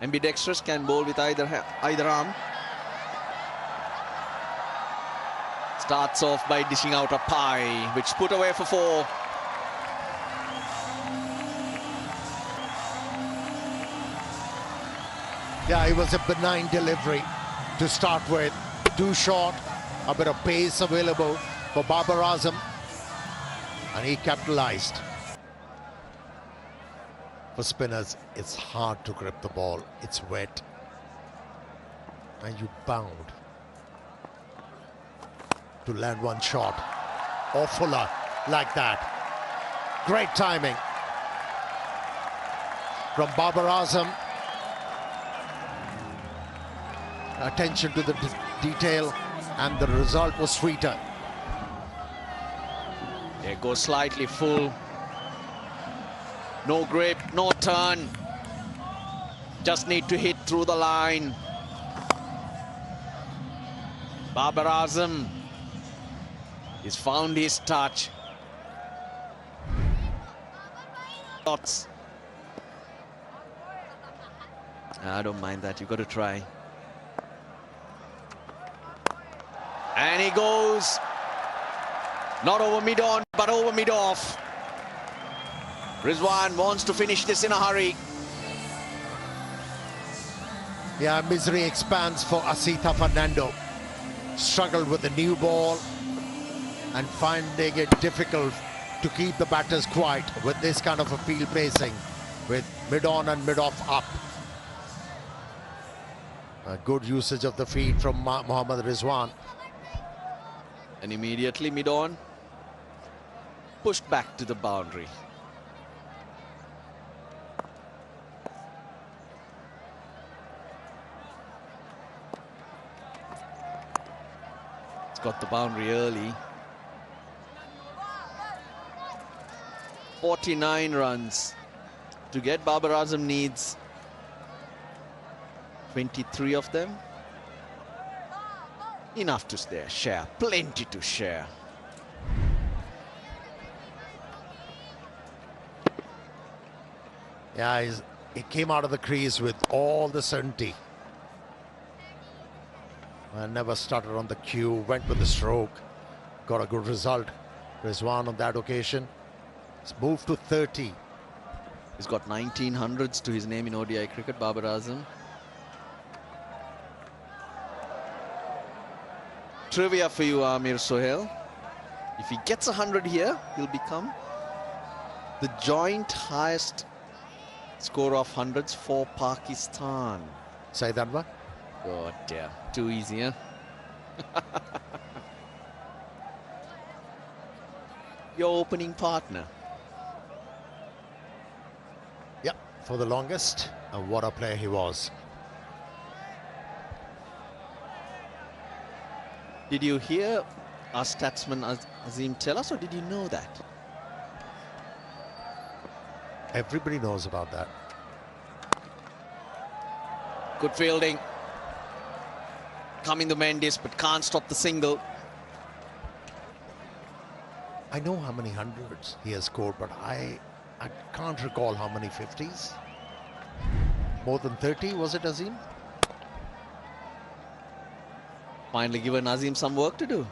Ambidextrous, can bowl with either arm. Starts off by dishing out a pie, which put away for 4. Yeah, it was a benign delivery to start with. Too short, a bit of pace available for Babar Azam, and he capitalized. For spinners, it's hard to grip the ball. It's wet, and you bound to land one shot or fuller like that. Great timing from Babar Azam. Attention to the detail, and the result was sweeter. There goes slightly full. No grip, no turn. Just need to hit through the line. Babar Azam has found his touch. Shots. I don't mind that. You've got to try. And he goes, not over mid-on, but over mid-off. Rizwan wants to finish this in a hurry. Yeah, misery expands for Asita Fernando. Struggled with the new ball and finding it difficult to keep the batters quiet with this kind of a field pacing, with mid-on and mid-off up. A good usage of the feet from Mohammad Rizwan. And immediately mid-on, pushed back to the boundary. It's got the boundary early. 49 runs to get. Babar Azam needs 23 of them. Enough to share, plenty to share. Yeah, he came out of the crease with all the certainty. And never started on the cue, went with the stroke, got a good result. Rizwan on that occasion. It's moved to 30. He's got 19 hundreds to his name in ODI cricket, Babar Azam. Trivia for you, Amir Sohail. If he gets 100 here, he'll become the joint highest score of hundreds for Pakistan. Saeed Anwar? Oh dear, too easy, huh? Your opening partner. Yep, for the longest. And what a player he was. Did you hear our statsman Azim tell us, or did you know that? Everybody knows about that. Good fielding. Coming the Mendes, but can't stop the single. I know how many hundreds he has scored, but I can't recall how many 50s. More than 30, was it, Azim? Finally given Azim some work to do.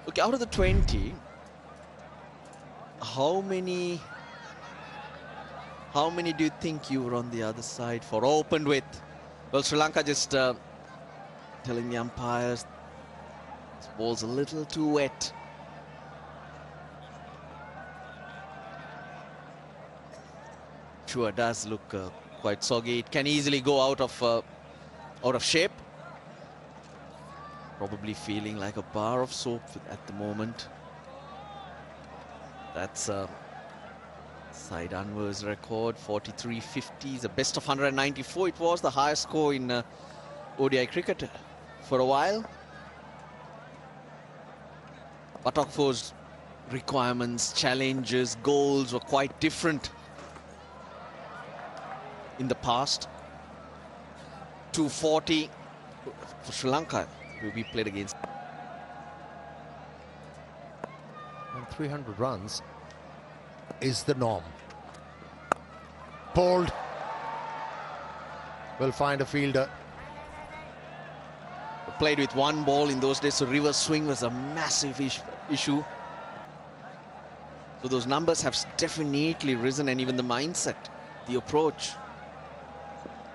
Okay, out of the 20, how many do you think you were on the other side for? Opened with, well, Sri Lanka just telling the umpires this ball's a little too wet. Sure does look quite soggy. It can easily go out of shape. Probably feeling like a bar of soap at the moment. That's Saeed Anwar's record, 43.50s, a best of 194. It was the highest score in ODI cricket for a while. But Oxford's requirements, challenges, goals were quite different in the past. 240 for Sri Lanka, who we played against. And 300 runs is the norm. pulled. Will find a fielder. Played with one ball in those days, so reverse swing was a massive issue. So those numbers have definitely risen, and even the mindset, the approach.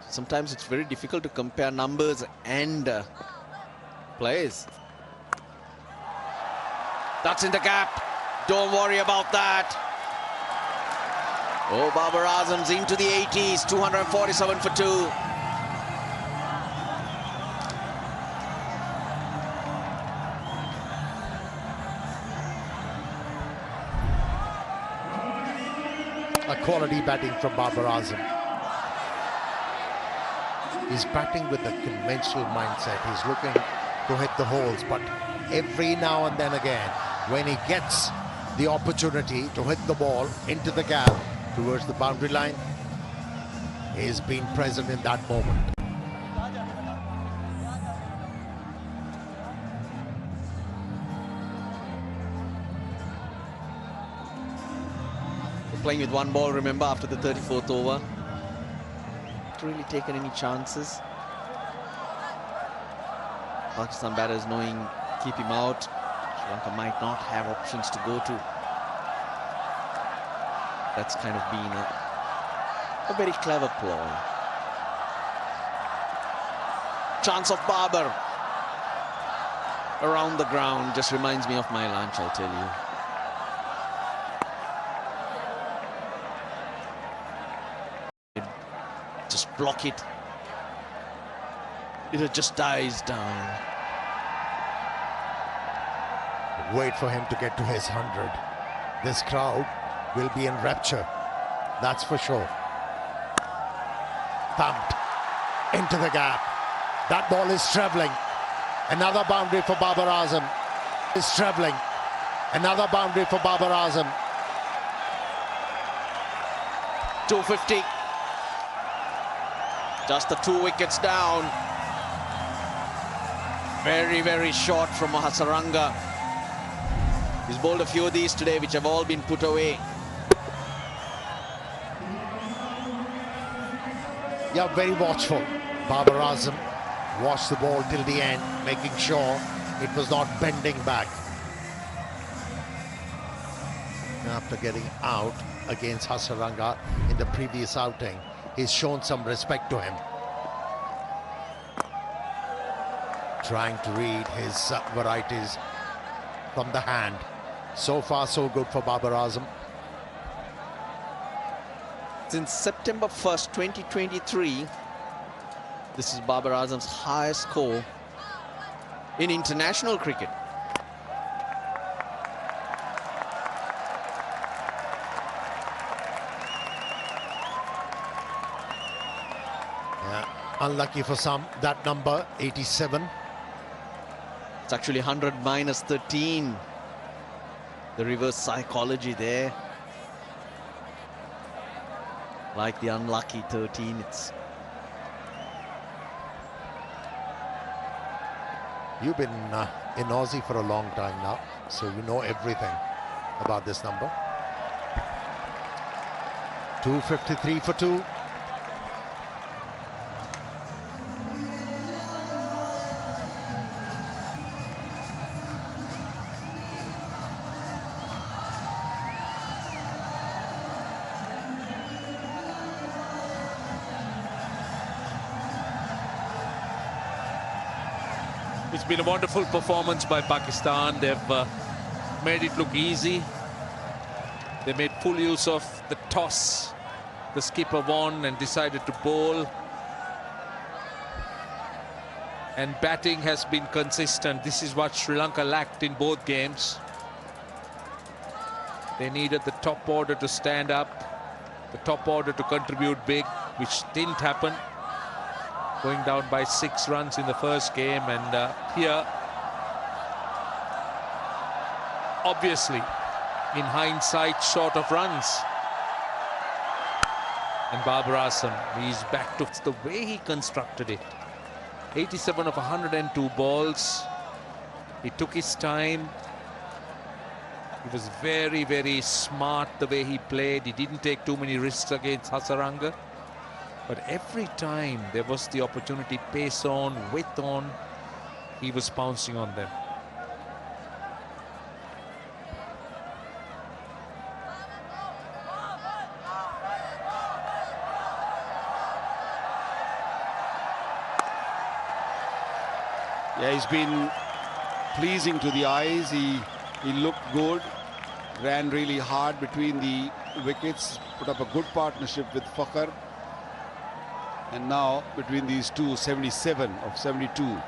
Sometimes it's very difficult to compare numbers and players. That's in the gap. Don't worry about that. Oh, Babar Azam's into the 80s, 247 for 2. A quality batting from Babar Azam. He's batting with a conventional mindset. He's looking to hit the holes, but every now and then again, when he gets the opportunity to hit the ball into the gap towards the boundary line, he's been present in that moment. Playing with one ball, remember, after the 34th over. Not really taken any chances. Pakistan batters knowing keep him out. Sri Lanka might not have options to go to. That's kind of been a very clever ploy. Chance of Babar around the ground. Just reminds me of my lunch, I'll tell you. Just block it. It just dies down. Wait for him to get to his 100. This crowd will be in rapture, that's for sure. Thumped into the gap. That ball is travelling. Another boundary for Babar Azam. Is travelling. Another boundary for Babar Azam. 250. Just the 2 wickets down. Very, very short from Hasaranga. He's bowled a few of these today, which have all been put away. Yeah, very watchful. Babar Azam watched the ball till the end, making sure it was not bending back. After getting out against Hasaranga in the previous outing, he's shown some respect to him. Trying to read his varieties from the hand. So far, so good for Babar Azam. Since September 1st, 2023, this is Babar Azam's highest score in international cricket. Yeah, unlucky for some, that number, 87. It's actually 100 minus 13. The reverse psychology there. Like the unlucky 13, it's... You've been in Aussie for a long time now, so you know everything about this number. 253 for 2. It's been a wonderful performance by Pakistan. They've made it look easy. They made full use of the toss. The skipper won and decided to bowl. And batting has been consistent. This is what Sri Lanka lacked in both games. They needed the top order to stand up, the top order to contribute big, which didn't happen. Going down by 6 runs in the first game, and here, obviously, in hindsight, short of runs. And Babar Azam, he's back to the way he constructed it. 87 of 102 balls. He took his time. He was very, very smart the way he played. He didn't take too many risks against Hasaranga. But every time there was the opportunity, pace on, width on, he was pouncing on them. Yeah, he's been pleasing to the eyes. He looked good, ran really hard between the wickets, put up a good partnership with Fakhar. And now between these two, 77 of 72. You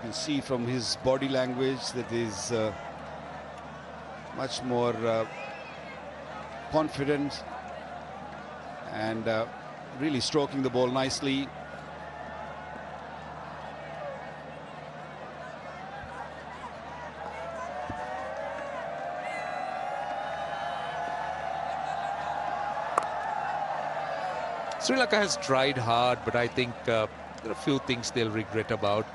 can see from his body language that he's much more confident and really stroking the ball nicely. Sri Lanka has tried hard, but I think there are a few things they'll regret about.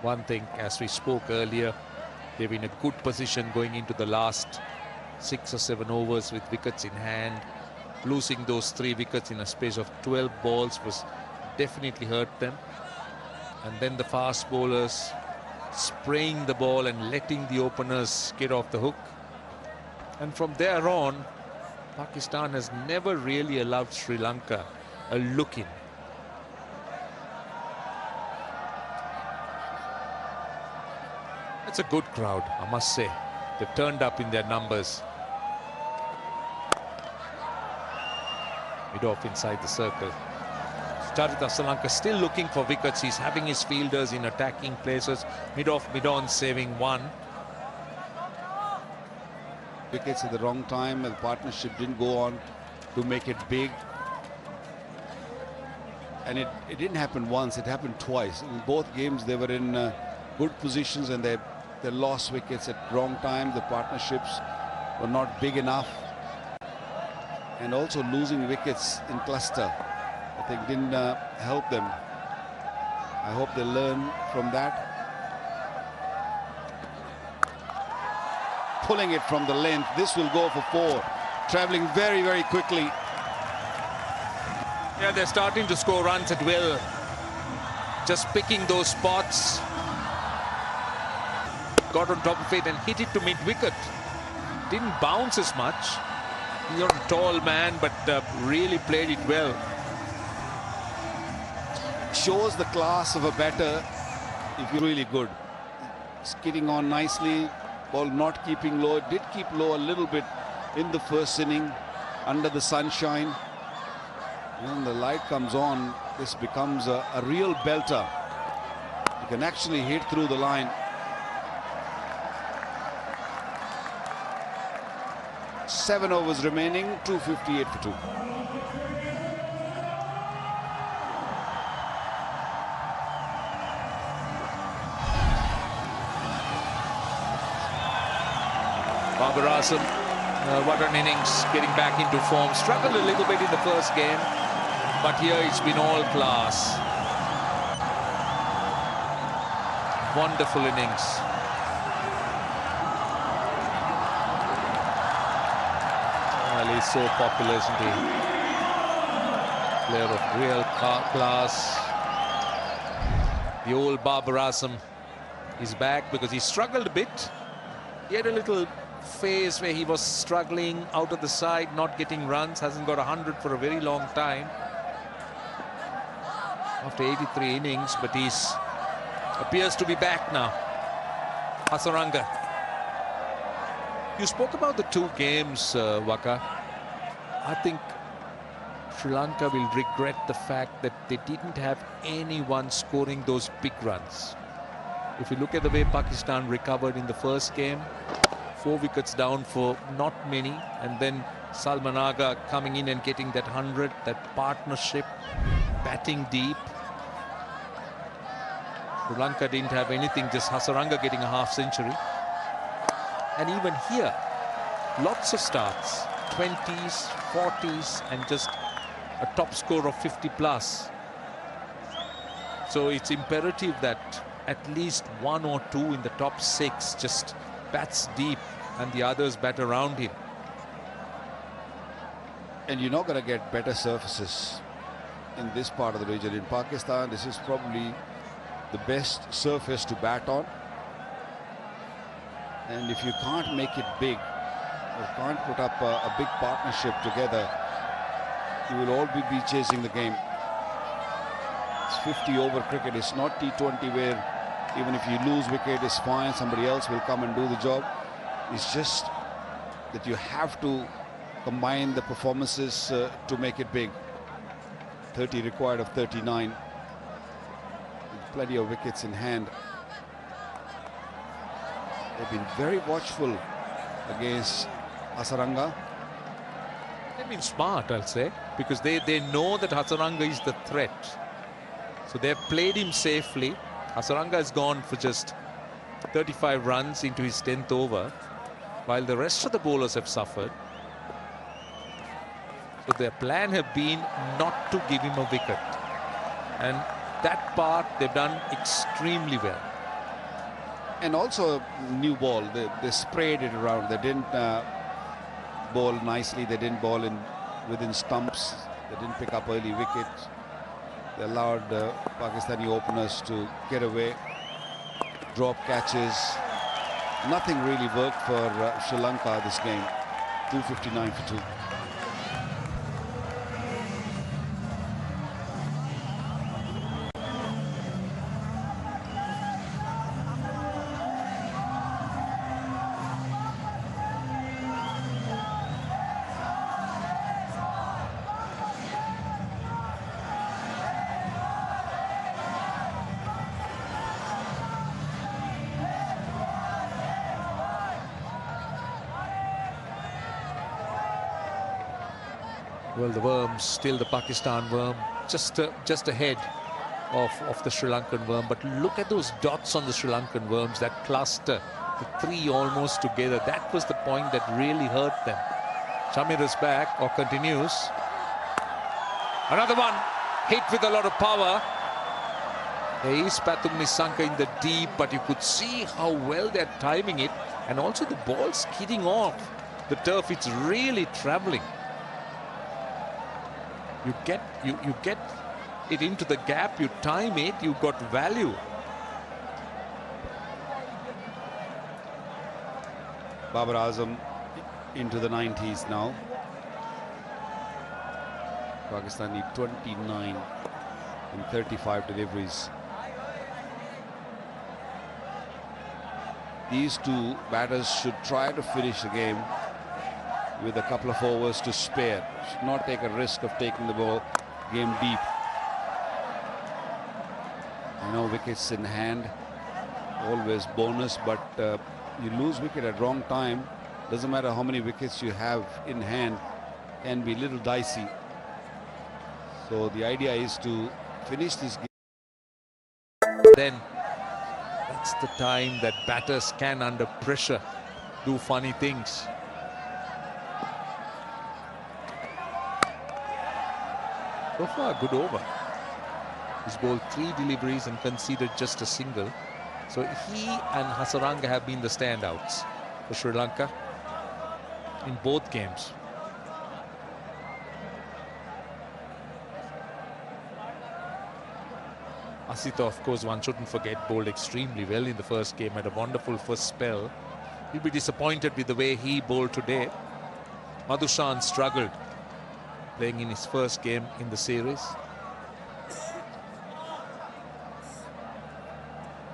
One thing, as we spoke earlier, they're in a good position going into the last 6 or 7 overs with wickets in hand. Losing those 3 wickets in a space of 12 balls was definitely hurt them. And then the fast bowlers spraying the ball and letting the openers get off the hook. And from there on, Pakistan has never really allowed Sri Lanka a look in. It's a good crowd, I must say. They've turned up in their numbers. Mid-off inside the circle. Charitha Sri Lanka still looking for wickets. He's having his fielders in attacking places. Mid-off, mid-on, saving 1. Wickets at the wrong time. The partnership didn't go on to make it big. And it didn't happen once, it happened twice. In both games they were in good positions and they lost wickets at wrong time. The partnerships were not big enough. And also losing wickets in cluster, I think, didn't help them. I hope they learn from that. Pulling it from the length. This will go for 4. Travelling very, very quickly. Yeah, they're starting to score runs at will. Just picking those spots. Got on top of it and hit it to mid-wicket. Didn't bounce as much. He's not a tall man, but really played it well. Shows the class of a batter if you're really good. Skidding on nicely. Ball not keeping low. It did keep low a little bit in the first inning under the sunshine. When the light comes on, this becomes a real belter. You can actually hit through the line. 7 overs remaining, 258 for 2. Babar Azam, what an innings, getting back into form. Struggled a little bit in the first game, but here it's been all class. Wonderful innings. Well, he's so popular, isn't he? Player of real class. The old Babar Azam is back because he struggled a bit. He had a little phase where he was struggling out of the side, not getting runs, hasn't got 100 for a very long time after 83 innings, but he's appears to be back now. Hasaranga. You spoke about the 2 games, Waka. I think Sri Lanka will regret the fact that they didn't have anyone scoring those big runs. If you look at the way Pakistan recovered in the first game, 4 wickets down for not many, and then Salman Aga coming in and getting that 100, that partnership, batting deep. Sri Lanka didn't have anything, just Hasaranga getting a half-century. And even here, lots of starts, 20s, 40s, and just a top score of 50 plus. So it's imperative that at least 1 or 2 in the top 6, just bats deep, and the others bat around him. And you're not going to get better surfaces in this part of the region. In Pakistan, this is probably the best surface to bat on. And if you can't make it big, or can't put up a big partnership together, you will all be chasing the game. It's 50 over cricket. It's not T20 where even if you lose wicket, it's fine, somebody else will come and do the job. It's just that you have to combine the performances to make it big. 30 required of 39. With plenty of wickets in hand. They've been very watchful against Hasaranga. They've been smart, I'll say, because they know that Hasaranga is the threat. So they've played him safely. Hasaranga has gone for just 35 runs into his 10th over, while the rest of the bowlers have suffered. So their plan have been not to give him a wicket. And that part they've done extremely well. And also new ball. They sprayed it around. They didn't bowl nicely. They didn't bowl in within stumps. They didn't pick up early wickets. They allowed Pakistani openers to get away. Drop catches. Nothing really worked for Sri Lanka this game. 259 for 2. Well, the worms, still the Pakistan worm, just ahead of the Sri Lankan worm. But look at those dots on the Sri Lankan worms, that cluster, the 3 almost together. That was the point that really hurt them. Shamir is back, or continues. Another one, hit with a lot of power. There is Pathum Nissanka in the deep, but you could see how well they're timing it. And also the ball skidding off the turf. It's really traveling. You get it into the gap, you time it, you got value. Babar Azam into the 90s now. Pakistan need 29 in 35 deliveries. These two batters should try to finish the game with a couple of overs to spare. Should not take a risk of taking the ball game deep. I know wickets in hand, always bonus, but you lose wicket at wrong time. Doesn't matter how many wickets you have in hand, can be a little dicey. So the idea is to finish this game. Then that's the time that batters can, under pressure, do funny things. So far, a good over. He's bowled 3 deliveries and conceded just a single. So he and Hasaranga have been the standouts for Sri Lanka in both games. Asita, of course, one shouldn't forget, bowled extremely well in the first game, had a wonderful first spell. He'll be disappointed with the way he bowled today. Madhushan struggled, playing in his first game in the series.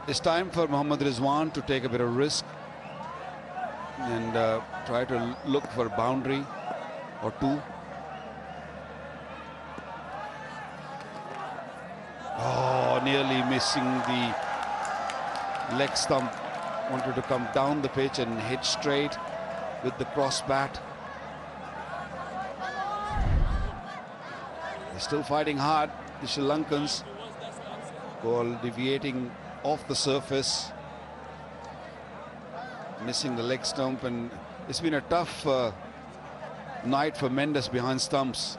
It's time for Mohammad Rizwan to take a bit of risk and try to look for a boundary or 2. Oh, nearly missing the leg stump. Wanted to come down the pitch and hit straight with the cross bat. They're still fighting hard, the Sri Lankans. Ball deviating off the surface, missing the leg stump, and it's been a tough night for Mendes behind stumps.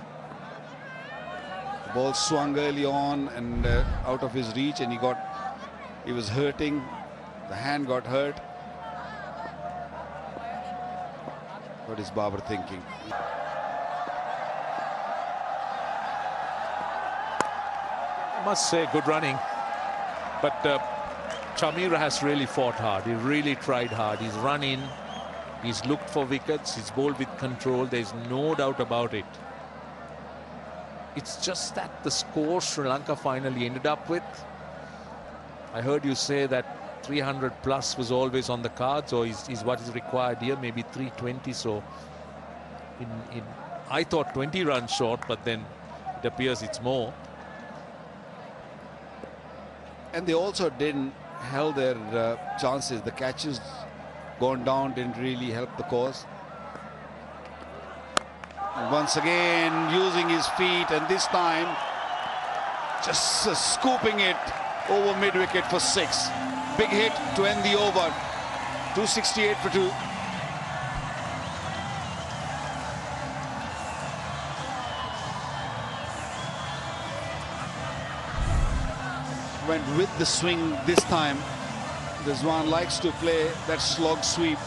The ball swung early on and out of his reach, and he got He was hurting. The hand got hurt. What is Babar thinking? I must say, good running. But Chamira has really fought hard. He really tried hard. He's run in. He's looked for wickets. He's bowled with control. There's no doubt about it. It's just that the score Sri Lanka finally ended up with. I heard you say that 300 plus was always on the cards, or is what is required here, maybe 320. So I thought 20 runs short, but then it appears it's more. And they also didn't held their chances. The catches gone down didn't really help the cause. And once again using his feet, and this time just scooping it over mid-wicket for 6. Big hit to end the over. 268 for 2. Went with the swing this time. Rizwan likes to play that slog sweep.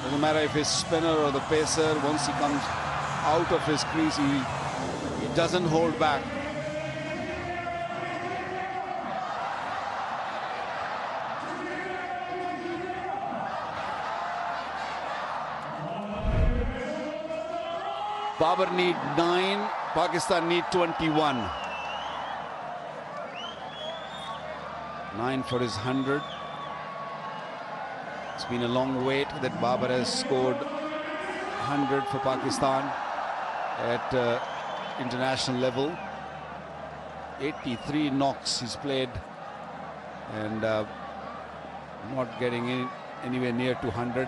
Doesn't matter if it's spinner or the pacer. Once he comes out of his crease, he doesn't hold back. Babar need 9, Pakistan need 21. 9 for his 100. It's been a long wait that Babar has scored 100 for Pakistan at international level. 83 knocks he's played, and not getting anywhere near to 100.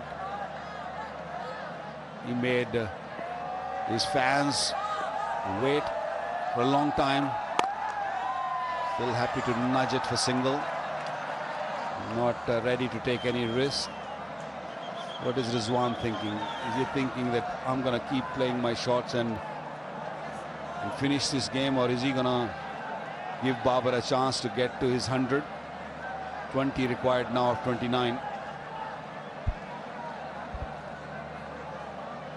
He made his fans wait for a long time. Still happy to nudge it for single. Not ready to take any risk. What is Rizwan thinking? Is he thinking that I'm going to keep playing my shots and finish this game, or is he going to give Babar a chance to get to his 100? 20 required now of 29.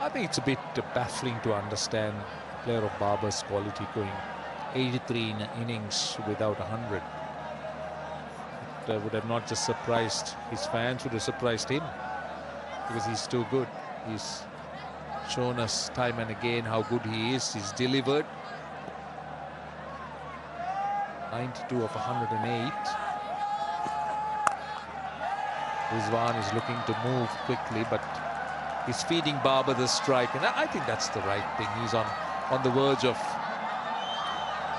I think it's a bit baffling to understand a player of Babar's quality going 83 innings without 100. It would have not just surprised his fans, would have surprised him, because he's too good. He's shown us time and again how good he is. He's delivered. 92 of 108. Rizwan is looking to move quickly, but he's feeding Babar the strike, and I think that's the right thing. He's on the verge of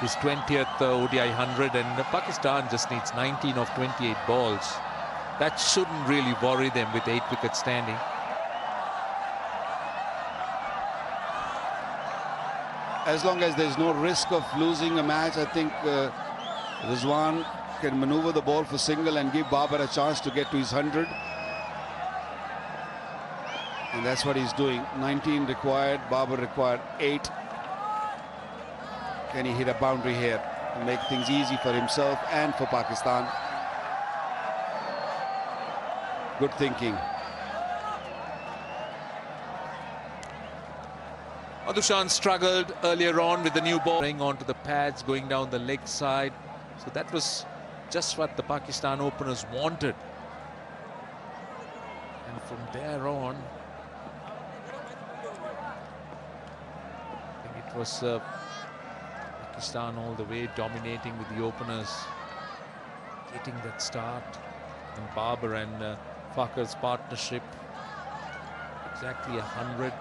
his 20th ODI 100, and Pakistan just needs 19 of 28 balls. That shouldn't really worry them with 8 wickets standing. As long as there's no risk of losing a match, I think Rizwan can maneuver the ball for single and give Babar a chance to get to his 100. And that's what he's doing. 19 required, Babar required 8. Can he hit a boundary here and make things easy for himself and for Pakistan? Good thinking. Adushan struggled earlier on with the new ball, playing onto the pads, going down the leg side. So that was just what the Pakistan openers wanted. And from there on, I think it was Pakistan all the way dominating with the openers, getting that start. And Babar and Fakhar's partnership, exactly 100.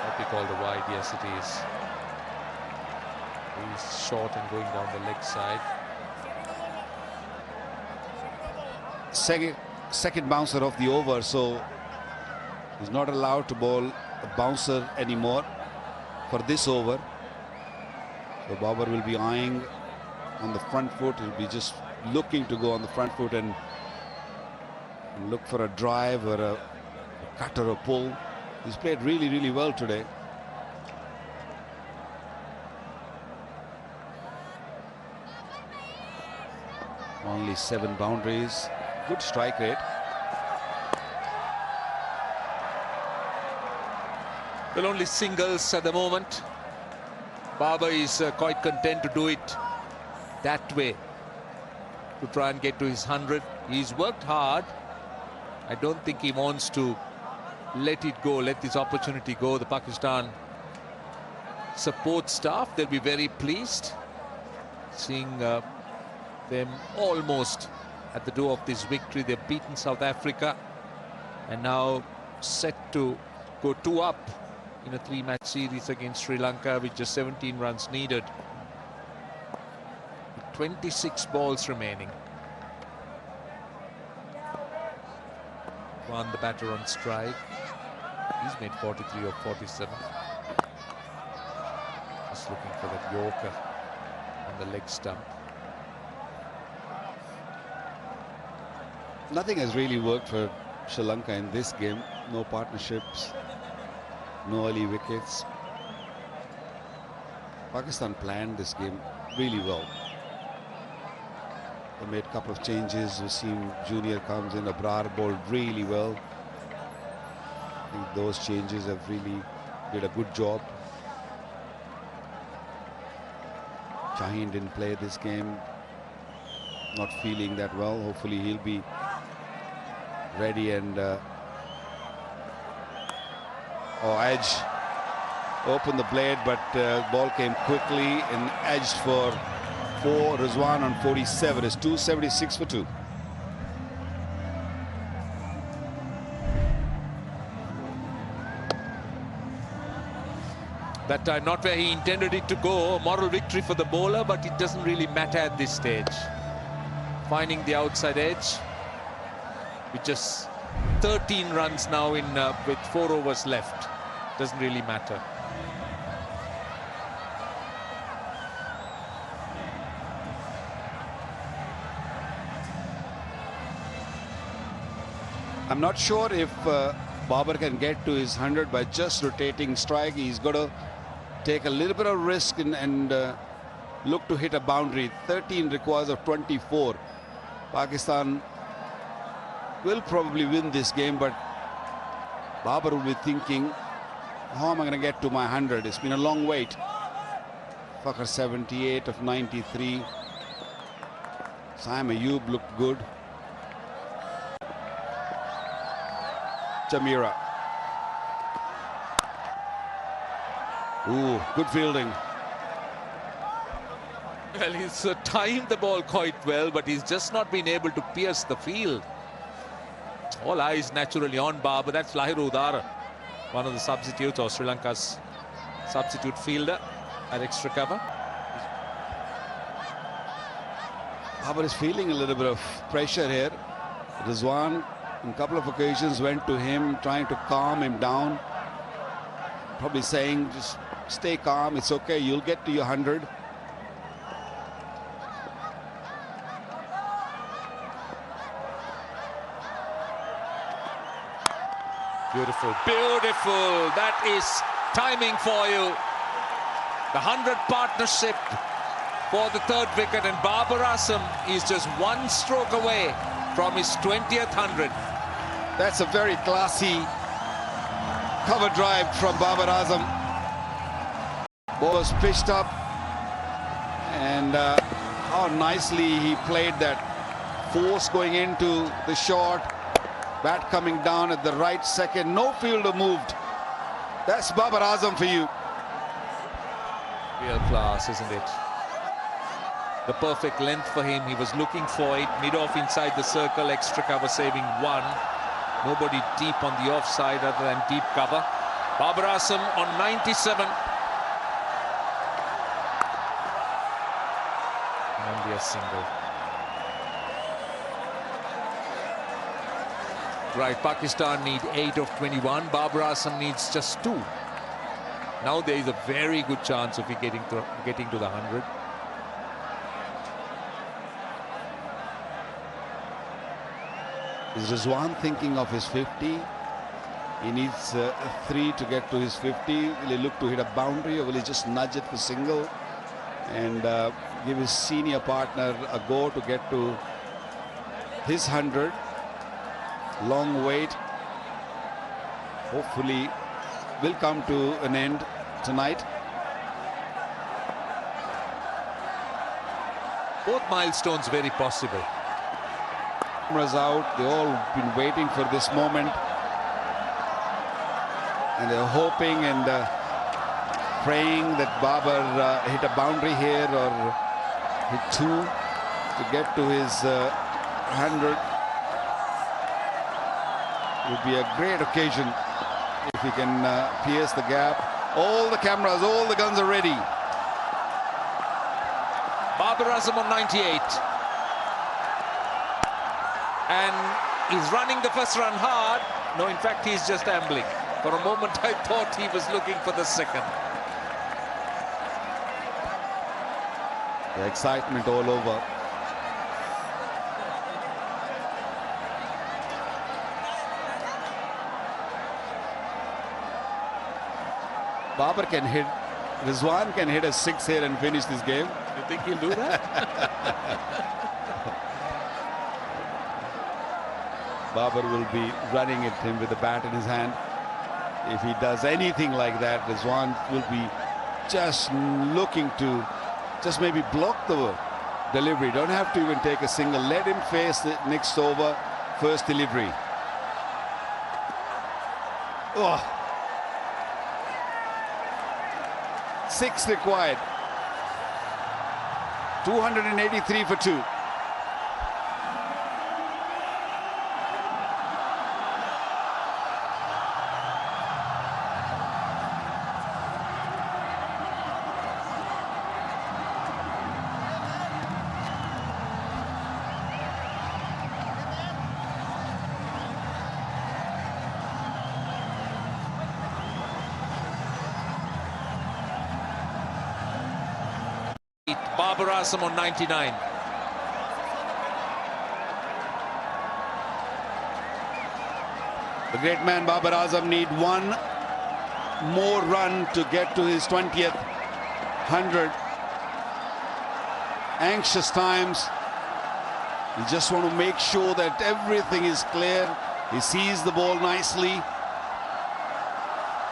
What we call the wide, yes it is. He's short and going down the leg side. Second bouncer of the over, so he's not allowed to bowl a bouncer anymore for this over. So Babar will be eyeing on the front foot. He'll be just looking to go on the front foot and look for a drive or a cut or a pull. He's played really, really well today. Only 7 boundaries. Good strike rate. Well, only singles at the moment. Babar is quite content to do it that way, to try and get to his 100. He's worked hard. I don't think he wants to let it go, let this opportunity go. The Pakistan support staff, they'll be very pleased seeing them almost at the door of this victory. They've beaten South Africa and now set to go 2 up in a 3-match series against Sri Lanka with just 17 runs needed. 26 balls remaining. One, the batter on strike. He's made 43 or 47. Just looking for that Yorker on the leg stump. Nothing has really worked for Sri Lanka in this game. No partnerships, no early wickets. Pakistan planned this game really well. They made a couple of changes. Wasim Junior comes in. Abrar bowled really well. I think those changes have really did a good job. Shaheen didn't play this game. Not feeling that well. Hopefully he'll be ready and edge. Opened the blade, but ball came quickly and edged for 4. Rizwan on 47 is 276 for 2. That time not where he intended it to go. Moral victory for the bowler, but it doesn't really matter at this stage. Finding the outside edge with just 13 runs now in with 4 overs left. Doesn't really matter. I'm not sure if Babar can get to his 100 by just rotating strike. He's got to take a little bit of risk and look to hit a boundary. 13 requires of 24. Pakistan will probably win this game, but Babar will be thinking, how am I going to get to my 100? It's been a long wait. Fakhar 78 of 93. Saim Ayub looked good. Jamira. Ooh, good fielding. Well, he's timed the ball quite well, but he's just not been able to pierce the field. All eyes naturally on Babar. That's Lahiru Udara, one of the substitutes, or Sri Lanka's substitute fielder at extra cover. Babar is feeling a little bit of pressure here. Rizwan on a couple of occasions went to him, trying to calm him down. Probably saying, just stay calm, it's okay, you'll get to your 100. Beautiful, beautiful. That is timing for you. The 100 partnership for the 3rd wicket, and Babar Azam is just 1 stroke away from his 20th 100. That's a very classy cover drive from Babar Azam. Ball was pitched up, and how nicely he played that. Force going into the short. Bat coming down at the right second. No fielder moved. That's Babar Azam for you. Real class, isn't it? The perfect length for him. He was looking for it. Mid-off inside the circle. Extra cover saving 1. Nobody deep on the offside other than deep cover. Babar Azam on 97. And only a single. Right, Pakistan need 8 of 21. Babar Azam needs just 2. Now there is a very good chance of he getting to the 100. Is Rizwan thinking of his 50? He needs 3 to get to his 50. Will he look to hit a boundary, or will he just nudge it for single and give his senior partner a go to get to his 100. Long wait. Hopefully will come to an end tonight. Both milestones very possible. Cameras out. They all been waiting for this moment, and they're hoping and praying that Babar hit a boundary here or hit 2 to get to his 100. Would be a great occasion if he can pierce the gap. All the cameras, all the guns are ready. Babar Azam on 98. And he's running the first run hard. No, in fact, he's just ambling. For a moment, I thought he was looking for the second. The excitement all over. Babar can hit, Rizwan can hit a 6 here and finish this game. You think he'll do that? Babar will be running at him with the bat in his hand. If he does anything like that, Rizwan will be just looking to just maybe block the delivery. Don't have to even take a single. Let him face the next over, first delivery. Oh. 6 required. 283 for 2. Babar Azam on 99. The great man Babar Azam need one more run to get to his 20th 100. Anxious times. You just want to make sure that everything is clear. He sees the ball nicely.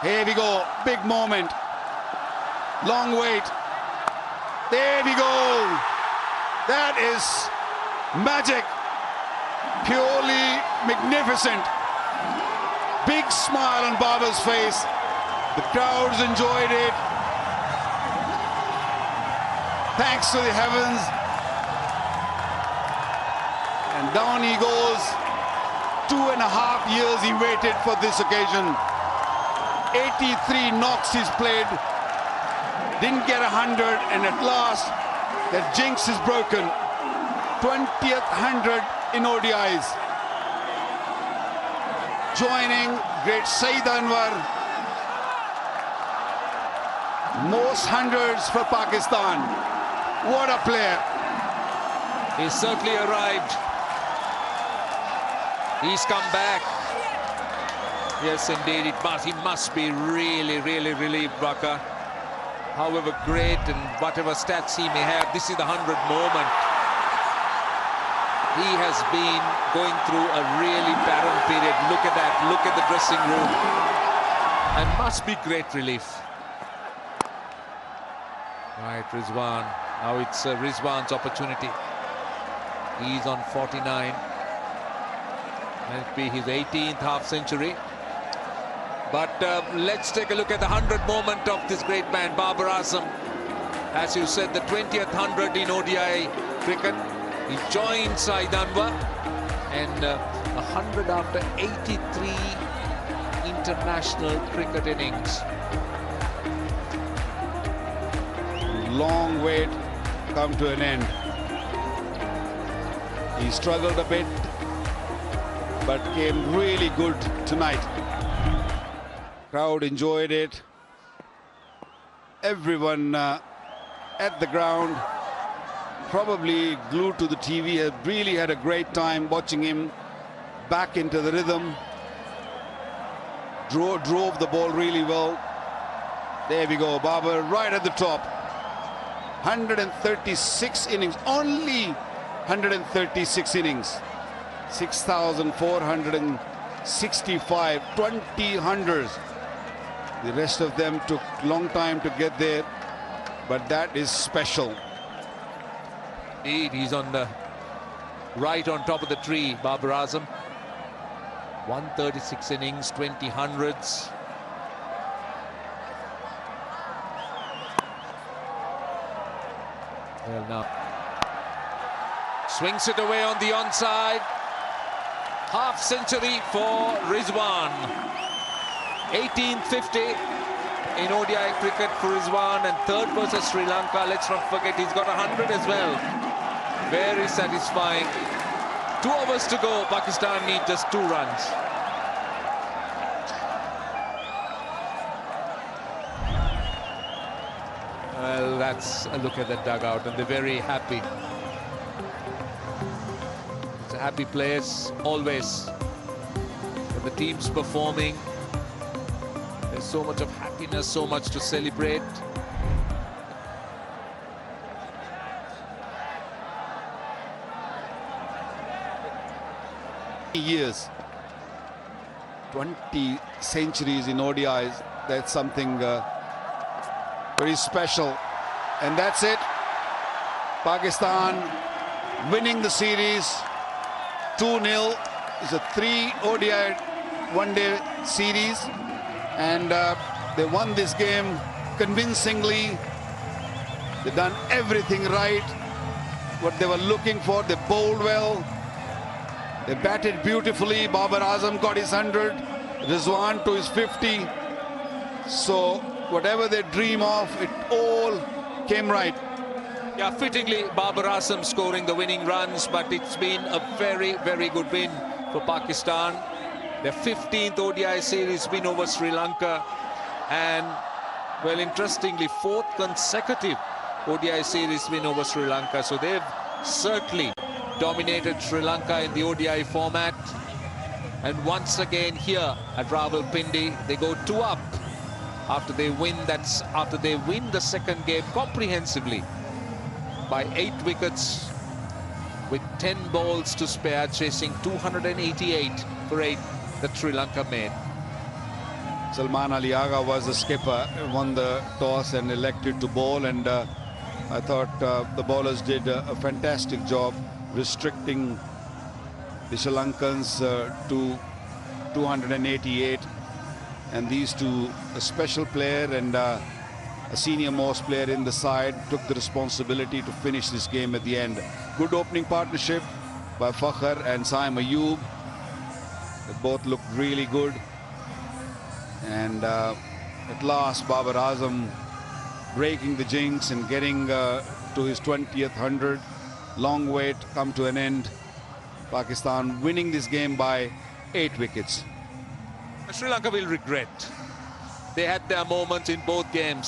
Here we go. Big moment. Long wait. There we go. That is magic. Purely magnificent. Big smile on Babar's face. The crowds enjoyed it. Thanks to the heavens. And down he goes. 2.5 years he waited for this occasion. 83 knocks he's played. Didn't get 100, and at last that jinx is broken. 20th 100 in ODIs. Joining great Saeed Anwar. Most 100s for Pakistan. What a player. He's certainly arrived. He's come back. Yes, indeed, he must be really, really relieved, Bakar. However great and whatever stats he may have, this is the 100th moment. He has been going through a really barren period. Look at that, look at the dressing room. And must be great relief. Right, Rizwan. Now it's Rizwan's opportunity. He's on 49. Might be his 18th half-century. But let's take a look at the 100th moment of this great man, Babar Azam. As you said, the 20th 100 in ODI cricket. He joined Saeed Anwar. And 100 after 83 international cricket innings. Long wait come to an end. He struggled a bit, but came really good tonight. Crowd enjoyed it. Everyone at the ground, probably glued to the TV, have really had a great time watching him back into the rhythm. Drove the ball really well. There we go, Babar right at the top. 136 innings, only 136 innings. 6,465, 20 hundreds. The rest of them took long time to get there, but that is special. Indeed, he's on the right on top of the tree, Babar Azam. 136 innings, 20 hundreds. Well, now swings it away on the onside. Half century for Rizwan. 1850 in ODI cricket for Rizwan, and third versus Sri Lanka. Let's not forget he's got 100 as well. Very satisfying. 2 overs to go. Pakistan need just 2 runs. Well, that's a look at the dugout, and they're very happy. It's a happy place always. When the team's performing, there's so much of happiness, so much to celebrate. Years, 20 centuries in ODIs. That's something very special, and that's it. Pakistan winning the series 2-0. It's a 3 ODI one-day series, and they won this game convincingly. They've done everything right, what they were looking for. They bowled well, they batted beautifully. Babar Azam got his 100, Rizwan to his 50. So whatever they dream of, it all came right. Yeah, fittingly, Babar Azam scoring the winning runs, but it's been a very, very good win for Pakistan. Their 15th ODI series win over Sri Lanka, and, well, interestingly, 4th consecutive ODI series win over Sri Lanka. So they've certainly dominated Sri Lanka in the ODI format. And once again here at Rawalpindi, they go 2 up after they win the second game comprehensively by 8 wickets with 10 balls to spare, chasing 288 for 8 that Sri Lanka made. Salman Ali Agha was the skipper, won the toss and elected to bowl, and I thought the bowlers did a fantastic job restricting the Sri Lankans to 288, and these two, a special player and a senior most player in the side, took the responsibility to finish this game at the end. Good opening partnership by Fakhar and Saeed Anwar. They both looked really good, and at last Babar Azam breaking the jinx and getting to his 20th 100. Long wait come to an end. Pakistan winning this game by 8 wickets. Sri Lanka will regret. They had their moments in both games.